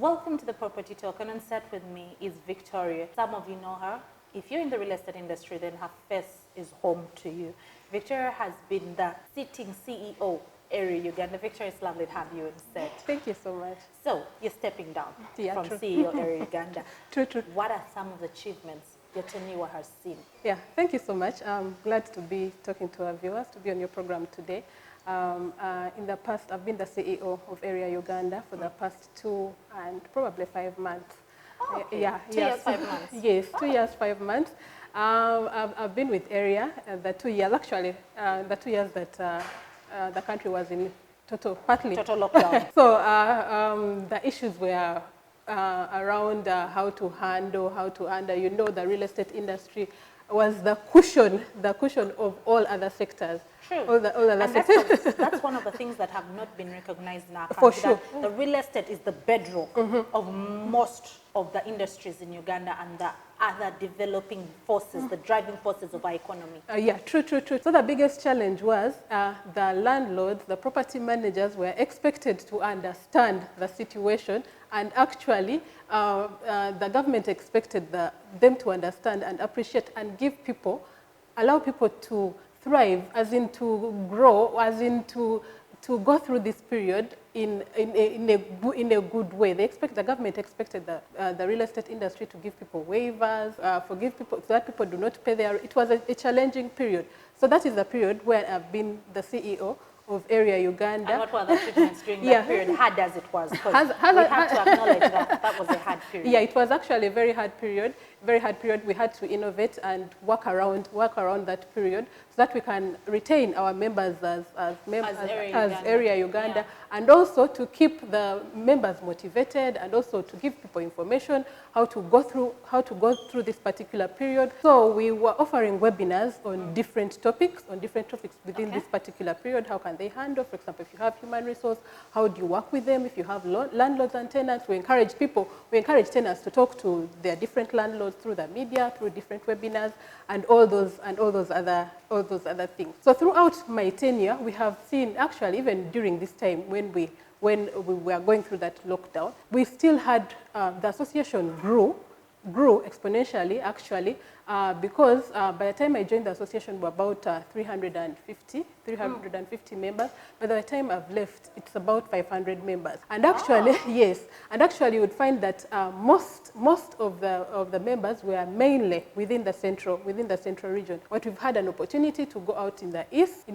Welcome to the Property Talk, and on set with me is Victoria. Some of you know her. If you're in the real estate industry, then her face is home to you. Victoria has been the sitting CEO, Area Uganda. Victoria, it's lovely to have you on set. Thank you so much. So, you're stepping down from true. CEO, Area Uganda. True. What are some of the achievements your tenure has seen? Yeah, thank you so much. I'm glad to be talking to our viewers, to be on your program today. In the past, I've been the CEO of Area Uganda for the past 2 and probably 5 months. Oh, okay. Yeah, 2 years, 5 months. Yes, 2 years, 5 months. I've been with Area the 2 years, actually, the 2 years that the country was in total lockdown. So the issues were around how to handle, the real estate industry was the cushion of all other sectors. True. All other sectors. That's one of the things that have not been recognized in our country. For sure. The real estate is the bedrock of most of the industries in Uganda and the other developing forces, the driving forces of our economy. Yeah, true. So the biggest challenge was the landlords, the property managers were expected to understand the situation, and actually the government expected them to understand and appreciate and allow people to thrive, as in to grow, as in to go through this period in a good way. The government expected the real estate industry to give people waivers, forgive people, so that people do not pay their. It was a challenging period. So that is the period where I've been the CEO of Area Uganda. And what were the achievements during that period, hard as it was? Because we have to acknowledge that was a hard period. Yeah, it was actually a very hard period. We had to innovate and work around that period so that we can retain our members as Area Uganda, yeah. And also to keep the members motivated, and also to give people information how to go through this particular period. So we were offering webinars on different topics within this particular period. How can they handle, for example, if you have human resource, how do you work with them? If you have landlords and tenants, we encourage tenants to talk to their different landlords through the media, through different webinars, and all those other things. So throughout my tenure, we have seen, actually, even during this time when we were going through that lockdown, we still had the association grew exponentially, actually, because by the time I joined the association, we were about 350 members. By the time I've left, it's about 500 members. And actually, yes, and actually you would find that most of the members were mainly within the central region. But we've had an opportunity to go out in the east.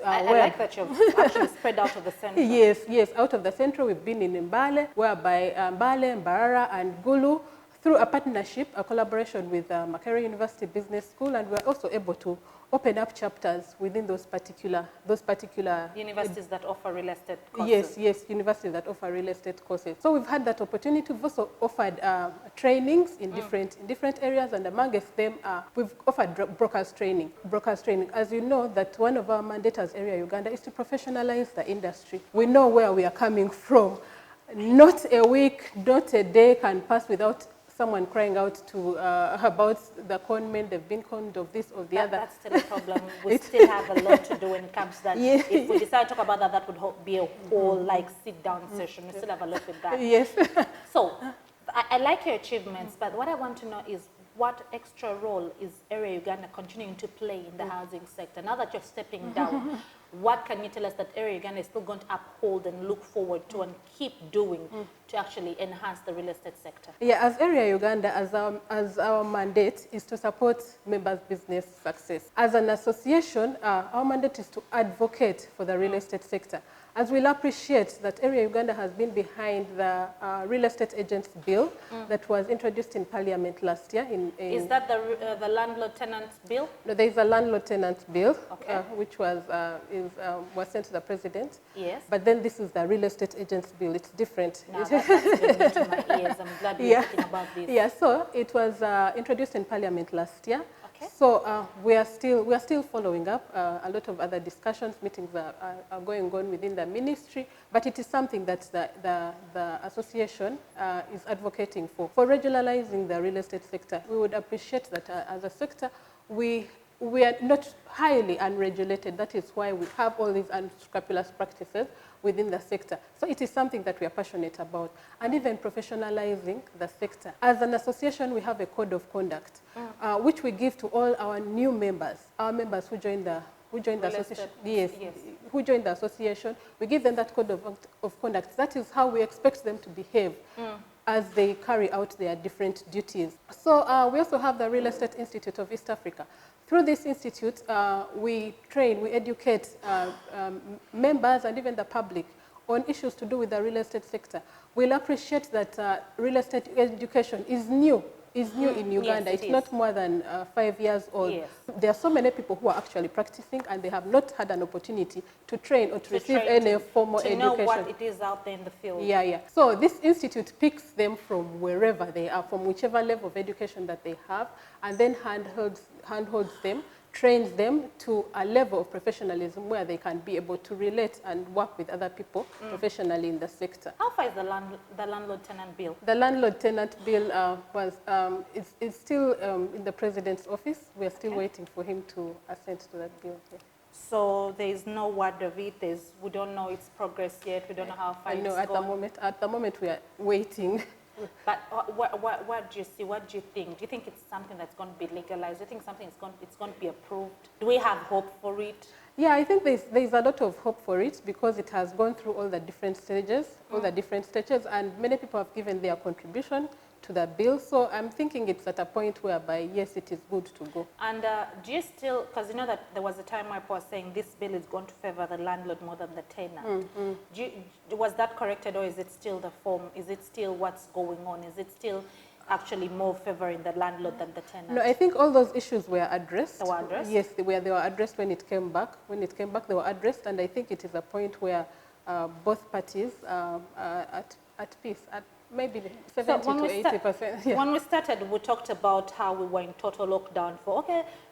I like that you've actually spread out of the central. Yes, out of the central. We've been in Mbale, whereby Mbale, Mbarara, and Gulu, through a partnership, a collaboration with Makerere University Business School, and we're also able to open up chapters within those particular universities that offer real estate courses. Yes, universities that offer real estate courses. So we've had that opportunity. We've also offered trainings in different areas, and amongst them, we've offered brokers training. As you know, that one of our mandates as Area Uganda is to professionalize the industry. We know where we are coming from. Not a week, not a day can pass without someone crying out about the conmen, they've been conned of this or the other. That's still a problem. We still have a lot to do when it comes to that. Yeah. If we decide to talk about that would be a whole sit-down session. We still have a lot with that. Yes. So, I like your achievements, but what I want to know is what extra role is Area Uganda continuing to play in the housing sector? Now that you're stepping down, what can you tell us that Area Uganda is still going to uphold and look forward to and keep doing to actually enhance the real estate sector? Yeah, as Area Uganda, as our mandate is to support members' business success. As an association, our mandate is to advocate for the real estate sector. As we'll appreciate that Area Uganda has been behind the real estate agents bill that was introduced in Parliament last year. Is that the landlord-tenant bill? No, there is a landlord-tenant bill, okay. Which was sent to the president. Yes. But then this is the real estate agents bill. It's different. No, that's good to my ears. I'm glad we're talking about this. Yeah, so it was introduced in Parliament last year. Okay. So we are still following up. A lot of other discussions, meetings are going on within the ministry, but it is something that the association is advocating for regularizing the real estate sector. We would appreciate that as a sector, we we are not highly unregulated. That is why we have all these unscrupulous practices within the sector. So it is something that we are passionate about, and even professionalizing the sector. As an association, we have a code of conduct, which we give to all our new members, our members who join the association. Yes, who join the association. We give them that code of conduct. That is how we expect them to behave as they carry out their different duties. So we also have the Real Estate Institute of East Africa. Through this institute, we train, we educate members and even the public on issues to do with the real estate sector. We'll appreciate that real estate education is new in Uganda. Yes, it's not more than 5 years old. Yes. There are so many people who are actually practicing, and they have not had an opportunity to train or to receive any formal education. To know what it is out there in the field. Yeah. So this institute picks them from wherever they are, from whichever level of education that they have, and then handholds them, trains them to a level of professionalism where they can be able to relate and work with other people professionally in the sector. How far is the landlord-tenant bill? The landlord-tenant bill is still in the president's office. We are still waiting for him to assent to that bill. Yeah. So there is no word of it. We don't know its progress yet. We don't know how far it's gone. At the moment, we are waiting. But what do you see? What do you think? Do you think it's something that's going to be legalized? Do you think something it's going to be approved? Do we have hope for it? Yeah, I think there's a lot of hope for it because it has gone through all the different stages, and many people have given their contribution to the bill. So I'm thinking it's at a point whereby, yes, it is good to go. And do you still, because you know that there was a time where people were saying this bill is going to favor the landlord more than the tenant. Was that corrected, or is it still the form? Is it still what's going on? Is it still actually more favoring the landlord than the tenant? No, I think all those issues were addressed. They were addressed? Yes, they were addressed when it came back. When it came back, they were addressed, and I think it is a point where both parties are at peace, at maybe 70 to 80%. Yeah. When we started, we talked about how we were in total lockdown for,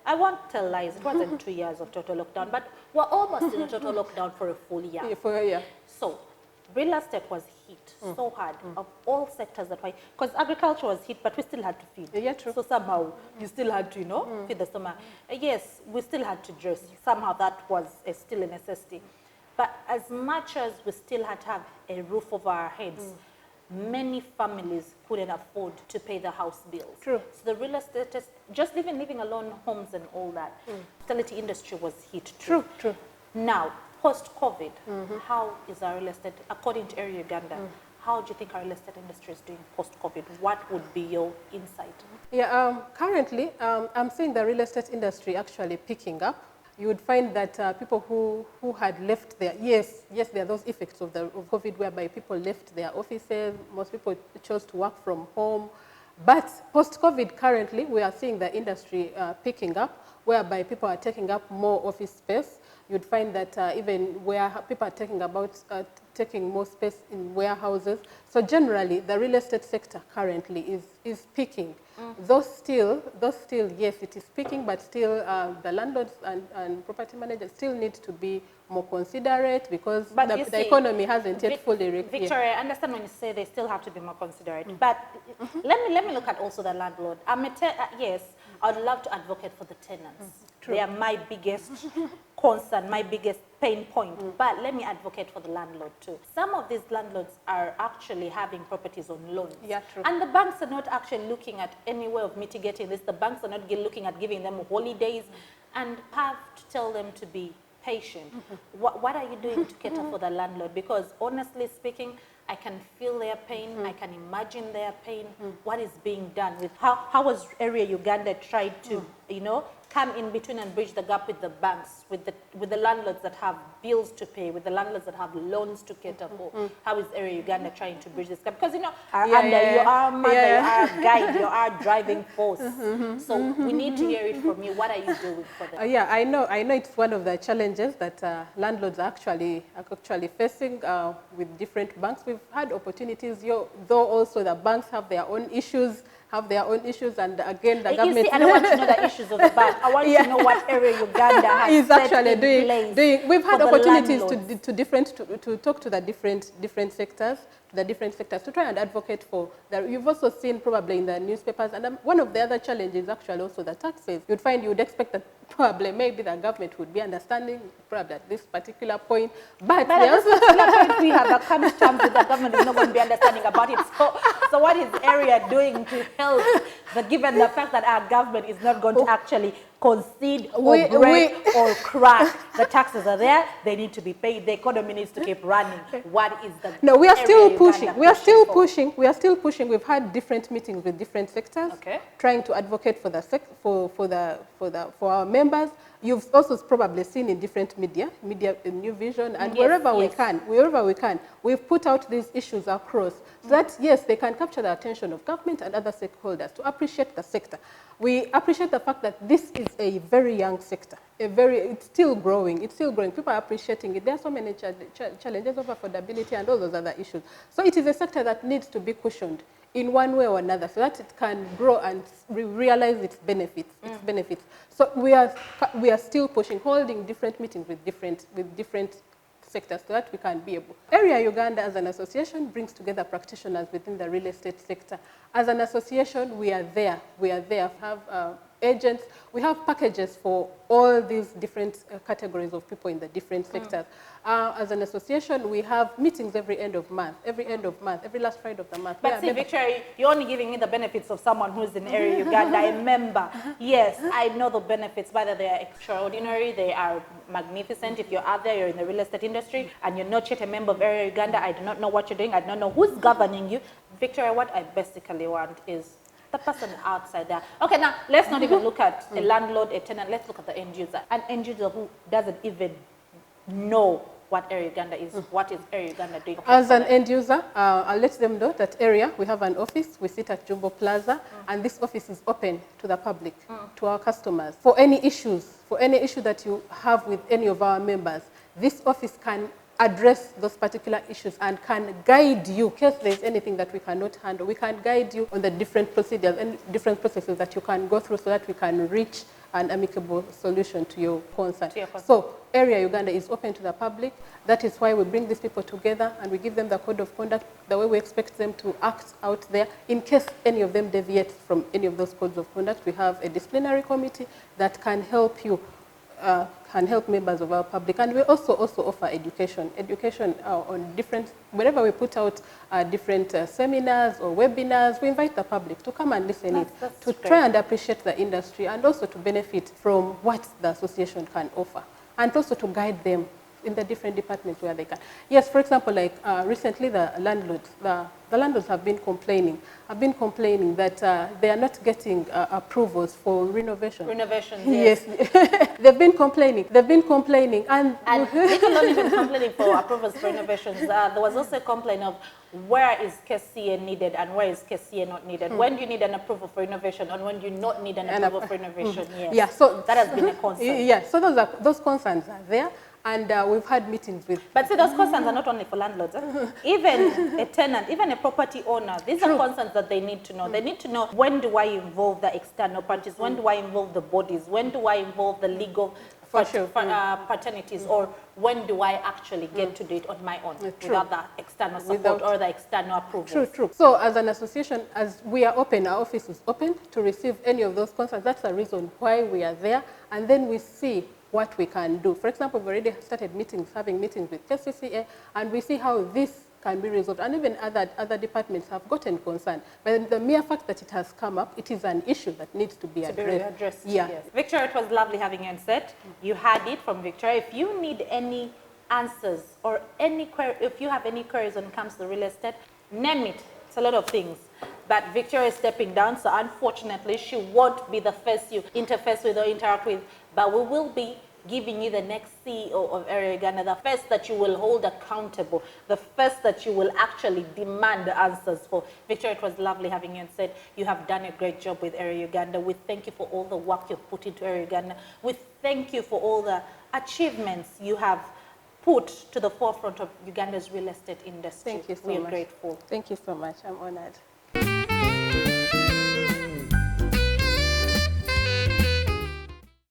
I won't tell lies, it wasn't 2 years of total lockdown, but we're almost in a total lockdown for a full year. Yeah, for a year. So real estate was hit so hard of all sectors that were, because agriculture was hit, but we still had to feed. Yeah, true. So somehow you still had to, feed the stomach. Yes, we still had to dress. Somehow that was still a necessity. But as much as we still had to have a roof over our heads, many families couldn't afford to pay the house bills. True. So the real estate, just even living alone, homes and all that, hospitality industry was hit too. True. Now, post-COVID, how is our real estate, according to Area Uganda, how do you think our real estate industry is doing post-COVID? What would be your insight? Yeah, currently, I'm seeing the real estate industry actually picking up. You would find that people who had left their, yes, there are those effects of COVID whereby people left their offices, most people chose to work from home. But post-COVID currently, we are seeing the industry picking up, whereby people are taking up more office space. You'd find that even where people are taking more space in warehouses. So generally, the real estate sector currently is peaking. Though still, yes, it is peaking, but still the landlords and property managers still need to be more considerate because the economy hasn't yet fully recovered. Victoria, I understand when you say they still have to be more considerate, but let me look at also the landlord. Yes, I would love to advocate for the tenants. They are my biggest concern, my biggest pain point. But let me advocate for the landlord too. Some of these landlords are actually having properties on loans. Yeah, true. And the banks are not actually looking at any way of mitigating this. The banks are not looking at giving them holidays and have to tell them to be patient. What are you doing to cater for the landlord? Because honestly speaking, I can feel their pain. I can imagine their pain. What is being done with how was Area Uganda tried to, come in between and bridge the gap with the banks, with the landlords that have bills to pay, with the landlords that have loans to cater for. How is Area Uganda trying to bridge this gap? Because you are mother, you are guide, you are driving force. So we need to hear it from you. What are you doing for them? I know it's one of the challenges that landlords are actually facing with different banks. We've had opportunities, though also the banks have their own issues have their own issues, and again, the You government... see, I don't want to know the issues of the bank. I want to know what Area Uganda has is actually doing. We've had opportunities to talk to the different sectors, to try and advocate for that. You've also seen probably in the newspapers, and one of the other challenges is actually also the taxes. You'd expect that probably maybe the government would be understanding probably at this particular point, but at this particular point we have come to terms with the government is not going to be understanding about it. So what is Area doing to help, given the fact that our government is not going to actually concede or break or crack? The taxes are there, they need to be paid, the economy needs to keep running. What is the... No, we are still pushing. We are still pushing. We've had different meetings with different sectors, trying to advocate for for our members. You've also probably seen in different media, New Vision, and wherever we can, we've put out these issues across so that, yes, they can capture the attention of government and other stakeholders to appreciate the sector. We appreciate the fact that this is a very young sector. It's still growing. People are appreciating it. There are so many challenges of affordability and all those other issues. So it is a sector that needs to be cushioned in one way or another so that it can grow and realize its benefits. So we are still pushing, holding different meetings with different sectors so that we can be able. Area Uganda as an association brings together practitioners within the real estate sector. As an association, we are there. We have agents. We have packages for all these different categories of people in the different sectors. As an association, we have meetings every last Friday of the month. But see, Victoria, you're only giving me the benefits of someone who's in Area Uganda, a member. Yes, I know the benefits, whether they are extraordinary, they are magnificent. If you're out there, you're in the real estate industry, and you're not yet a member of Area Uganda, I do not know what you're doing, I do not know who's governing you. Victoria, what I basically want is the person outside there. Okay, now let's not even look at a landlord, a tenant. Let's look at the end user. An end user who doesn't even know what Area Uganda is. What is Area Uganda doing? As an end user, I'll let them know that Area, we have an office. We sit at Jumbo Plaza, and this office is open to the public, to our customers. For any issue that you have with any of our members, this office can address those particular issues and can guide you in case there's anything that we cannot handle. We can guide you on the different procedures and different processes that you can go through so that we can reach an amicable solution to your concern. So Area Uganda is open to the public. That is why we bring these people together and we give them the code of conduct, the way we expect them to act out there. In case any of them deviate from any of those codes of conduct, we have a disciplinary committee that can help you, can help members of our public. And we also offer education on different, whenever we put out different seminars or webinars, we invite the public to come and listen to try and appreciate the industry and also to benefit from what the association can offer and also to guide them in the different departments where they can. Yes, for example, like recently the landlords have been complaining that they are not getting approvals for renovation. Renovations, yes. They've been complaining, and people not even complaining for approvals for renovations. There was also a complaint of where is KCA needed and where is KCA not needed. When do you need an approval for renovation and when do you not need an approval for renovation? Yes. Yeah, so that has been a concern. Yeah, so those concerns are there. And we've had meetings with... But see, those concerns are not only for landlords. Even a tenant, even a property owner, these are concerns that they need to know. They need to know, when do I involve the external parties? When do I involve the bodies? When do I involve the legal fraternities? Or when do I actually get to do it on my own without the external support or the external approval? True. So as an association, as we are open, our office is open to receive any of those concerns. That's the reason why we are there. And then we see what we can do. For example, we've already started having meetings with KCCA, and we see how this can be resolved. And even other departments have gotten concerned. But the mere fact that it has come up, it is an issue that needs to be addressed. Yeah. Yes. Victoria, it was lovely having you on set. You had it from Victoria. If you need any answers or if you have any queries when it comes to real estate, name it. It's a lot of things. But Victoria is stepping down, so unfortunately she won't be the first you interface with or interact with, but we will be giving you the next CEO of Area Uganda, the first that you will hold accountable, the first that you will actually demand answers for. Victoria, it was lovely having you and said you have done a great job with Area Uganda. We thank you for all the work you've put into Area Uganda. We thank you for all the achievements you have put to the forefront of Uganda's real estate industry. Thank you so much. We are grateful. Thank you so much. I'm honored.